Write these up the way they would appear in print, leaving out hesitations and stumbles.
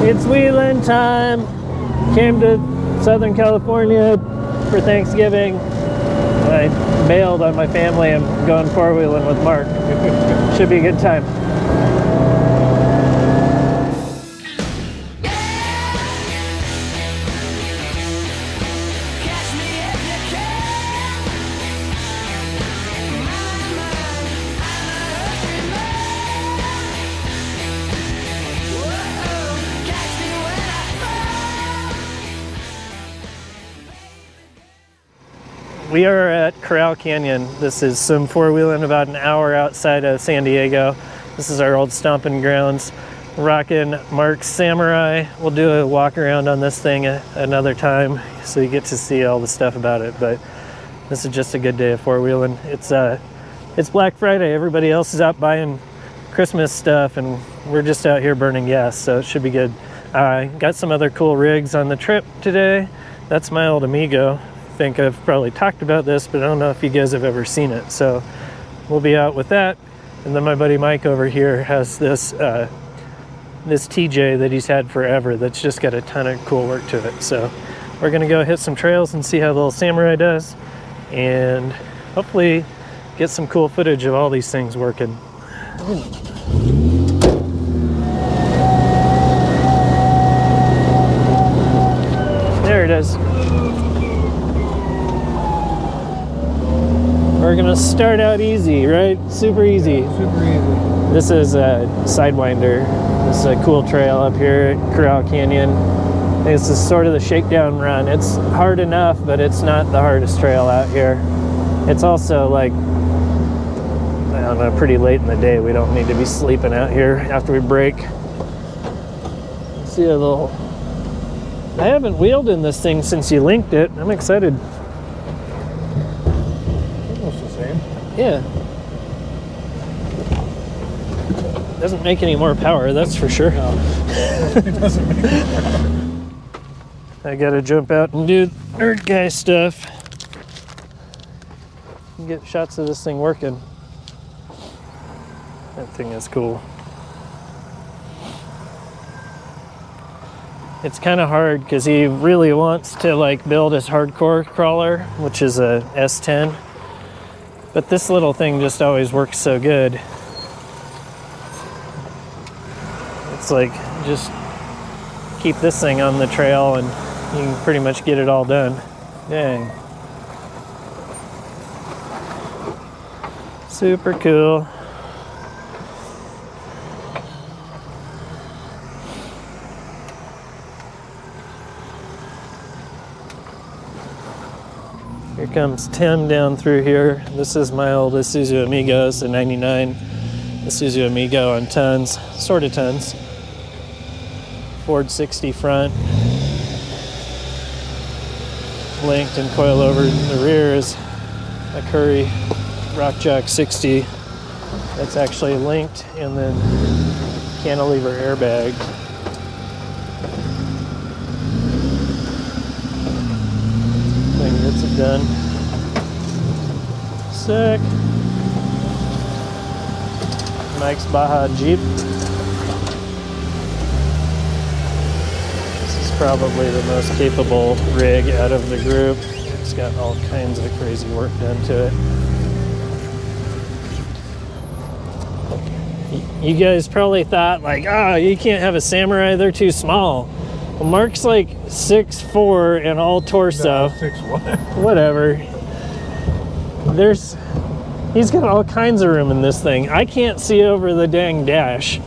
It's wheeling time. Came to Southern California for Thanksgiving. I bailed on my family. I'm going four-wheeling with Mark. Should be a good time. We are at Corral Canyon. This is some four-wheeling about an hour outside of San Diego. This is our old stomping grounds. Rocking Mark's Samurai. We'll do a walk around on this thing another time so you get to see all the stuff about it, but this is just a good day of four-wheeling. It's Black Friday. Everybody else is out buying Christmas stuff and we're just out here burning gas, so it should be good. I got some other cool rigs on the trip today. That's my old Amigo. I think I've probably talked about this, but I don't know if you guys have ever seen it. So we'll be out with that. And then my buddy Mike over here has this this TJ that he's had forever that's just got a ton of cool work to it. So we're gonna go hit some trails and see how the little Samurai does, and hopefully get some cool footage of all these things working. There it is. We're gonna start out easy, right? Super easy. Super easy. This is a Sidewinder. This is a cool trail up here at Corral Canyon. This is sort of the shakedown run. It's hard enough, but it's not the hardest trail out here. It's also like, I don't know, pretty late in the day. We don't need to be sleeping out here after we break. See a little, I haven't wheeled in this thing since you linked it. I'm excited. Yeah. Doesn't make any more power, that's for sure. No, it doesn't make any more power. I gotta jump out and do nerd guy stuff. Get shots of this thing working. That thing is cool. It's kind of hard because he really wants to like build his hardcore crawler, which is a S10. But this little thing just always works so good. It's like, just keep this thing on the trail and you can pretty much get it all done. Dang. Super cool. Here comes Tim down through here. This is my old Isuzu Amigo. It's a 99 Isuzu Amigo on tons, sort of tons. Ford 60 front. Linked and coil over. The rear is a Curry Rock Jock 60. That's actually linked and then cantilever airbag. Thing gets it done. Sick. Mike's Baja Jeep. This is probably the most capable rig out of the group. It's got all kinds of crazy work done to it. You guys probably thought like, oh, you can't have a Samurai, they're too small. Well, Mark's like 6'4" and all torso. No, 6'1". Whatever. He's got all kinds of room in this thing. I can't see over the dang dash.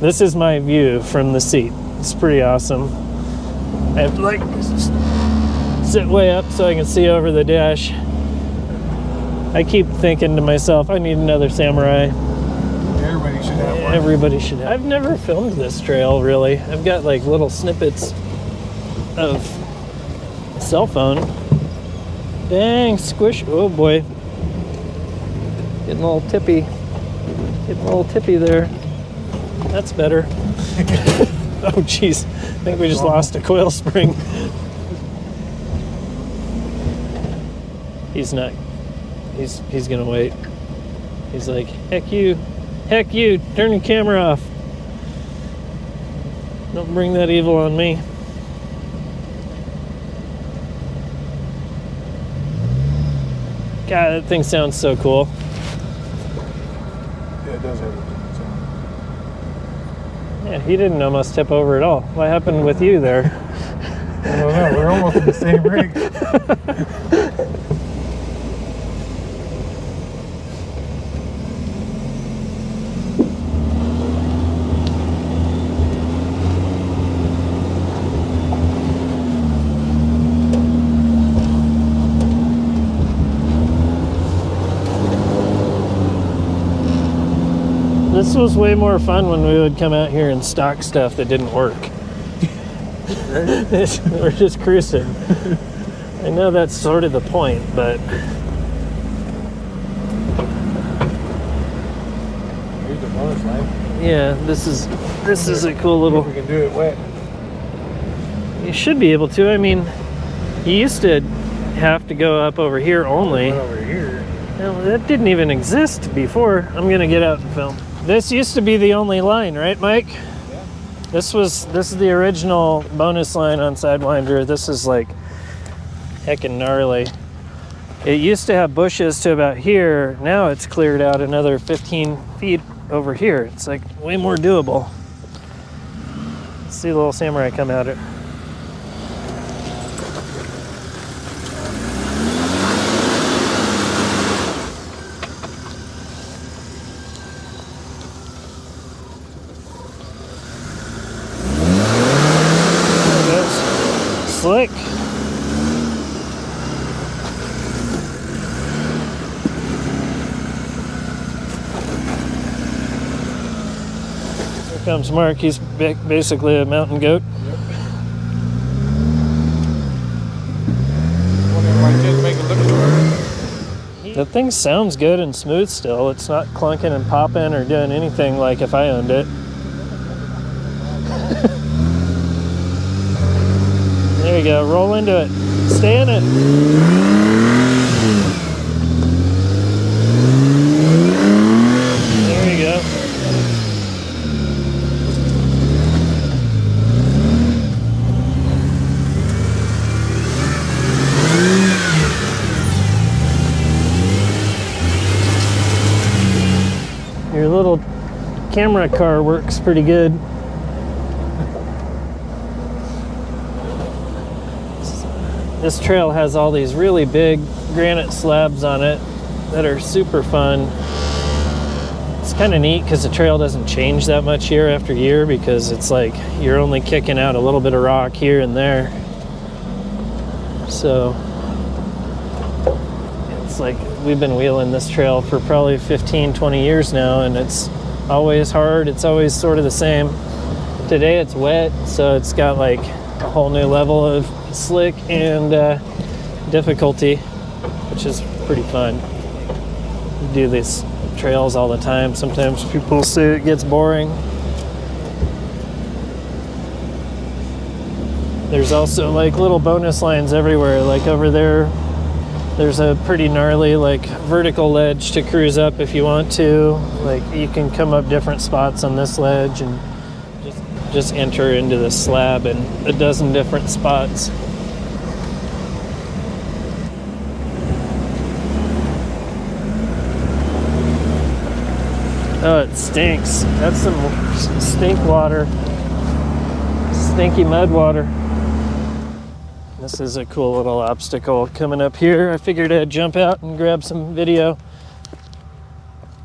This is my view from the seat. It's pretty awesome. I have to like sit way up so I can see over the dash. I keep thinking to myself, I need another Samurai. Everybody should have one. Everybody should have. I've never filmed this trail really. I've got like little snippets of cell phone. Dang, squish. Oh boy. Getting a little tippy. Getting a little tippy there. That's better. Oh jeez. I think we just lost a coil spring. He's not. He's gonna wait. He's like, heck you, turn your camera off. Don't bring that evil on me. God, that thing sounds so cool. Yeah, it does have a different sound. Yeah, he didn't almost tip over at all. What happened with you there? I don't know, we're almost in the same rig. This was way more fun when we would come out here and stock stuff that didn't work. We're just cruising. I know that's sort of the point, but Here's the bonus line. yeah, this is a cool little. We can do it wet. You should be able to. I mean, you used to have to go up over here only. Right over here. No, that didn't even exist before. I'm gonna get out and film. This used to be the only line, right, Mike? Yeah. This is the original bonus line on Sidewinder. This is like heckin' gnarly. It used to have bushes to about here. Now it's cleared out another 15 feet over here. It's like way more doable. Let's see the little Samurai come at it. Slick. Here comes Mark. He's basically a mountain goat. Yep. Wondering why I didn't make it look so. The thing sounds good and smooth still. It's not clunking and popping or doing anything like if I owned it. There you go, roll into it. Stay in it. There you go. Your little camera car works pretty good. This trail has all these really big granite slabs on it that are super fun. It's kind of neat because the trail doesn't change that much year after year because it's like you're only kicking out a little bit of rock here and there. So it's like we've been wheeling this trail for probably 15, 20 years now, and it's always hard. It's always sort of the same. Today it's wet, so it's got like a whole new level of slick and difficulty, which is pretty fun. We do these trails all the time. Sometimes people say it gets boring. There's also like little bonus lines everywhere. Like over there, there's a pretty gnarly like vertical ledge to cruise up if you want to. Like you can come up different spots on this ledge and just enter into the slab in a dozen different spots. Oh, it stinks. That's some stink water. Stinky mud water. This is a cool little obstacle coming up here. I figured I'd jump out and grab some video.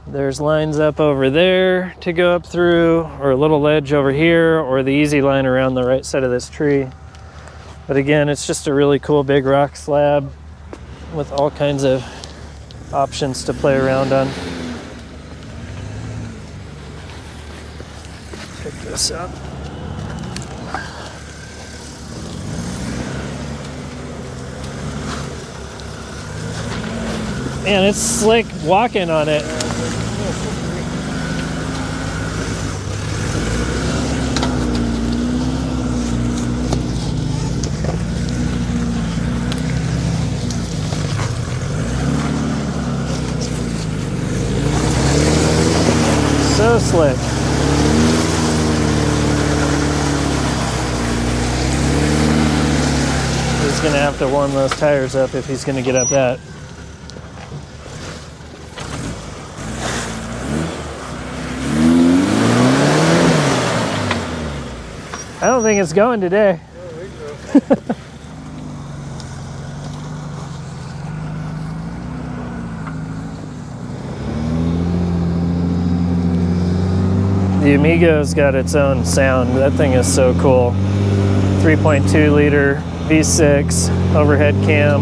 There's lines up over there to go up through, or a little ledge over here, or the easy line around the right side of this tree. But again, it's just a really cool big rock slab with all kinds of options to play around on. Check this out. Man, it's slick walking on it. So slick. He's gonna have to warm those tires up if he's gonna get up that. I don't think it's going today. The Amigo's got its own sound. That thing is so cool. 3.2 liter V6 overhead cam.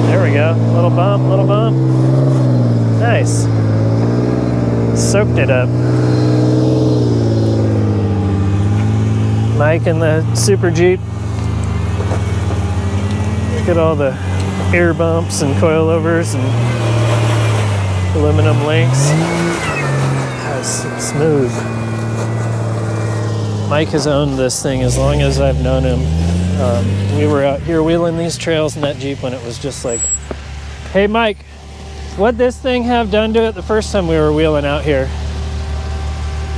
There we go. Little bump, little bump. Nice. Soaked it up. Mike in the Super Jeep. Look at all the air bumps and coilovers and aluminum links. That's smooth. Mike has owned this thing as long as I've known him. We were out here wheeling these trails in that Jeep when it was just like, hey Mike, what'd this thing have done to it the first time we were wheeling out here?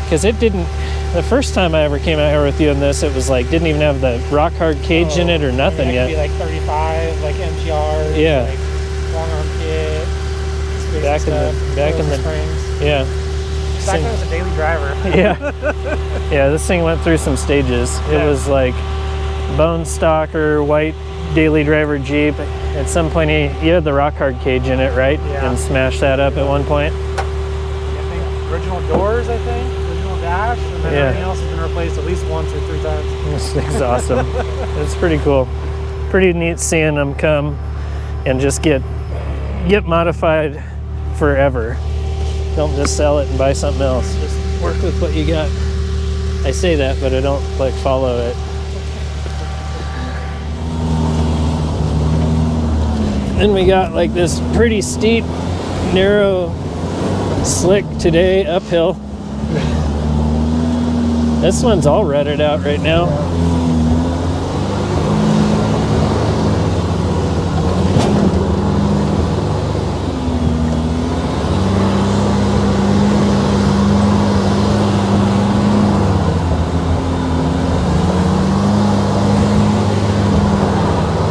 Because it didn't, the first time I ever came out here with you in this, it was like, didn't even have the rock hard cage in it or nothing yet. Be like 35, like MTR, yeah. Like long arm kit. Back in the springs. Yeah. Back when I was a daily driver. Yeah. Yeah, this thing went through some stages. It was like bone stocker, white daily driver Jeep. At some point, you had the rock hard cage in it, right? Yeah. And smashed that up at one point. I think original doors, original dash, and then everything else has been replaced at least once or 3 times. This thing's awesome. It's pretty cool. Pretty neat seeing them come and just get modified forever. Don't just sell it and buy something else. Just work with what you got. I say that, but I don't like follow it. Then we got like this pretty steep, narrow, slick today uphill. This one's all rutted out right now.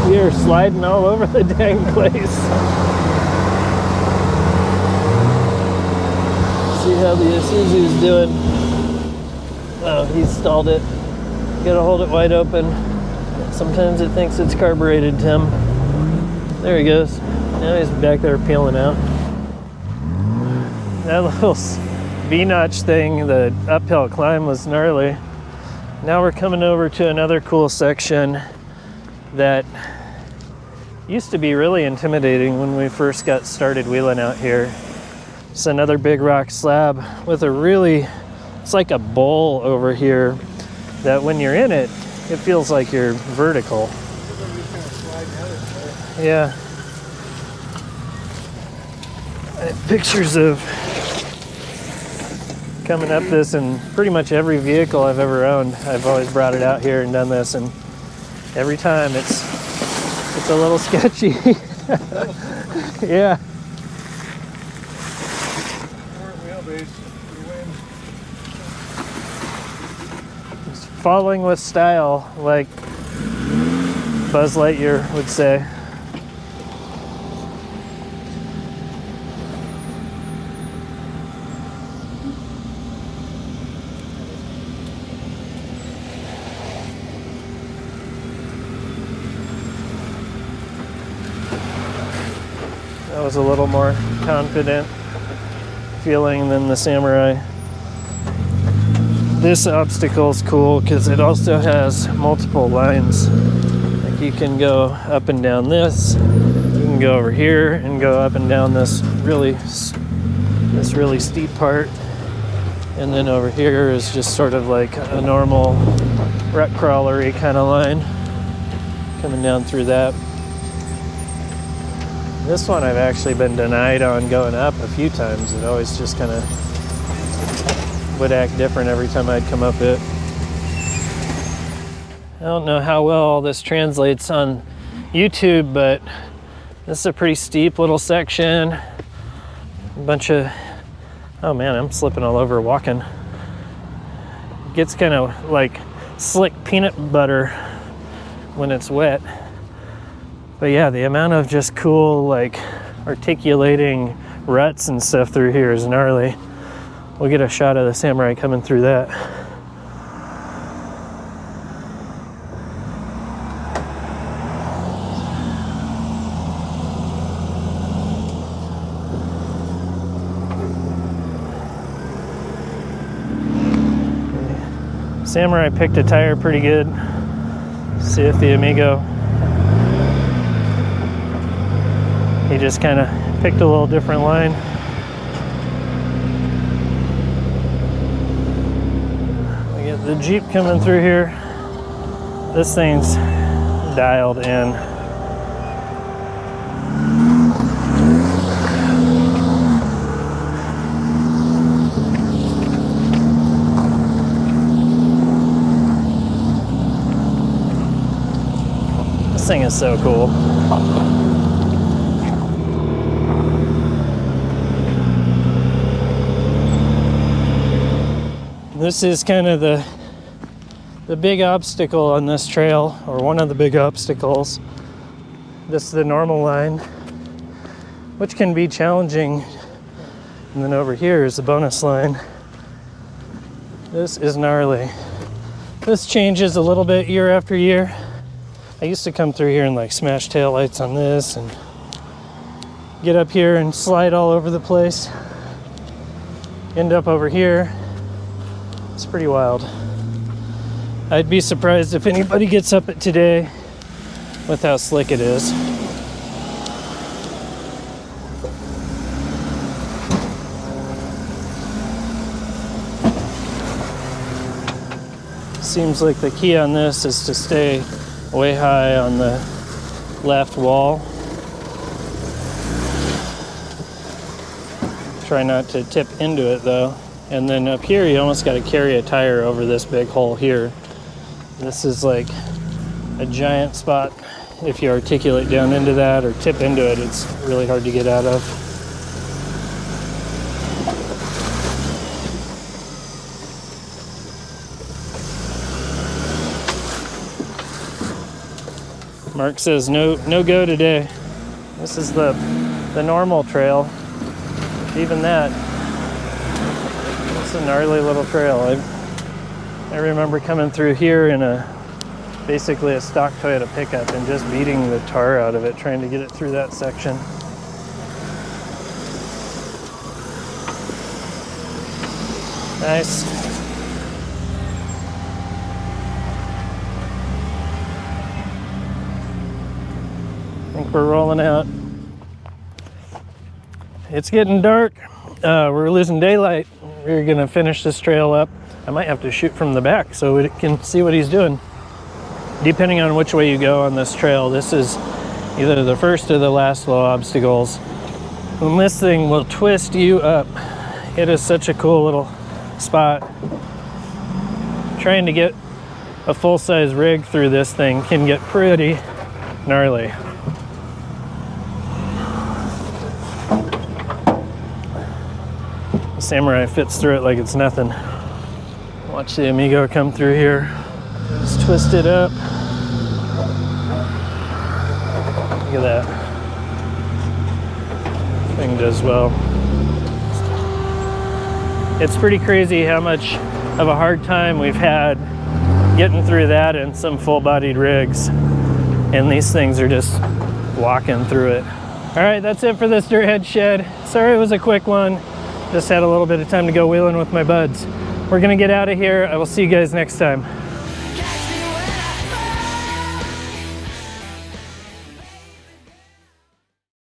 We are sliding all over the dang place. See how the Isuzu's doing. Oh, he stalled it. You gotta hold it wide open. Sometimes it thinks it's carbureted, Tim. There he goes. Now he's back there peeling out. That little V-notch thing, the uphill climb was gnarly. Now we're coming over to another cool section that used to be really intimidating when we first got started wheeling out here. It's another big rock slab with a really, it's like a bowl over here that when you're in it, it feels like you're vertical. Yeah. I have pictures of coming up this in pretty much every vehicle I've ever owned. I've always brought it out here and done this, and every time it's a little sketchy. Yeah. It's falling with style, like Buzz Lightyear would say. That was a little more confident feeling than the Samurai. This obstacle's cool because it also has multiple lines. Like you can go up and down this, you can go over here and go up and down this really steep part. And then over here is just sort of like a normal rock crawlery kind of line coming down through that. This one I've actually been denied on going up a few times. It always just kind of would act different every time I'd come up it. I don't know how well all this translates on YouTube, but this is a pretty steep little section. A bunch of, oh man, I'm slipping all over walking. It gets kind of like slick peanut butter when it's wet. But yeah, the amount of just cool, like, articulating ruts and stuff through here is gnarly. We'll get a shot of the Samurai coming through that. Samurai picked a tire pretty good. See if the Amigo, he just kind of picked a little different line. We get the Jeep coming through here. This thing's dialed in. This thing is so cool. This is kind of the big obstacle on this trail, or one of the big obstacles. This is the normal line, which can be challenging. And then over here is the bonus line. This is gnarly. This changes a little bit year after year. I used to come through here and like smash taillights on this and get up here and slide all over the place. End up over here. It's pretty wild. I'd be surprised if anybody gets up it today with how slick it is. Seems like the key on this is to stay way high on the left wall. Try not to tip into it though. And then up here, you almost got to carry a tire over this big hole here. This is like a giant spot. If you articulate down into that or tip into it, it's really hard to get out of. Mark says no go today. This is the normal trail. Even that, it's a gnarly little trail. I remember coming through here in basically a stock Toyota pickup and just beating the tar out of it, trying to get it through that section. Nice. I think we're rolling out. It's getting dark. We're losing daylight. We're gonna finish this trail up. I might have to shoot from the back so we can see what he's doing. Depending on which way you go on this trail, this is either the first or the last low obstacles. And this thing will twist you up. It is such a cool little spot. Trying to get a full-size rig through this thing can get pretty gnarly. The Samurai fits through it like it's nothing. Watch the Amigo come through here. Just twist it up. Look at that. Thing does well. It's pretty crazy how much of a hard time we've had getting through that in some full-bodied rigs. And these things are just walking through it. All right, that's it for this dirt head shed. Sorry it was a quick one. Just had a little bit of time to go wheeling with my buds. We're gonna get out of here. I will see you guys next time.